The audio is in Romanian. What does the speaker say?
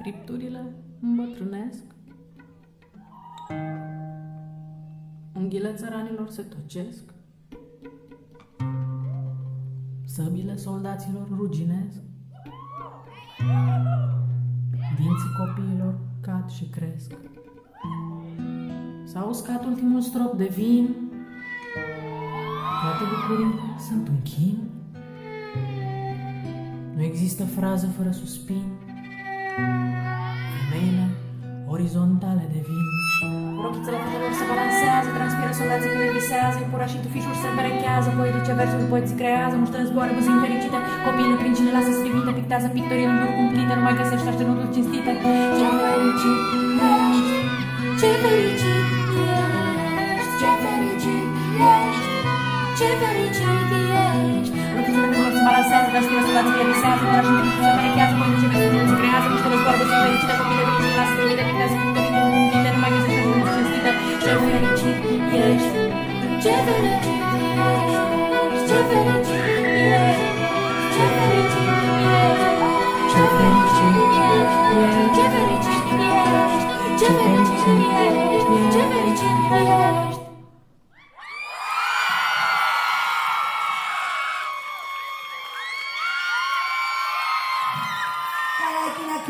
Fripturile îmbătrânesc, unghiile țăranilor se tocesc, săbile soldaților ruginesc, dinții copiilor cad și cresc. S-a uscat ultimul strop de vin, toate bucurile sunt un chin. Nu există frază fără suspin, femeile orizontale devin. Rochițele fetelor se balansează, transpiră soldații când le visează, ipurașii tufișuri se împerechează, poetice versuri poeții creează, muștele zboară buzii fericite, copiile prin cine lasă strivite, pictează pictorii în dur cumplite, nu mai găsește așternuturi cinstite. Ce fericit ești, ce fericit ești, ce fericit ești, ce fericit ești. Rochițele fetelor se balansează, transpiră soldații când le visează, ipurașii tufișuri se împerechează, poetice versuri poeții creează, muștele zboară buzii fericite, copiile prin cine lasă strivite, pictează pictorii în dur cumplite, nu mai găsește așternuturi cinstite. Ce fericit ești, ce fericit ești, ce fericit ești, ce fericit ești, ce fericit ești, ce fericit ești, ce fericit ești, ce fericit ești. Like in a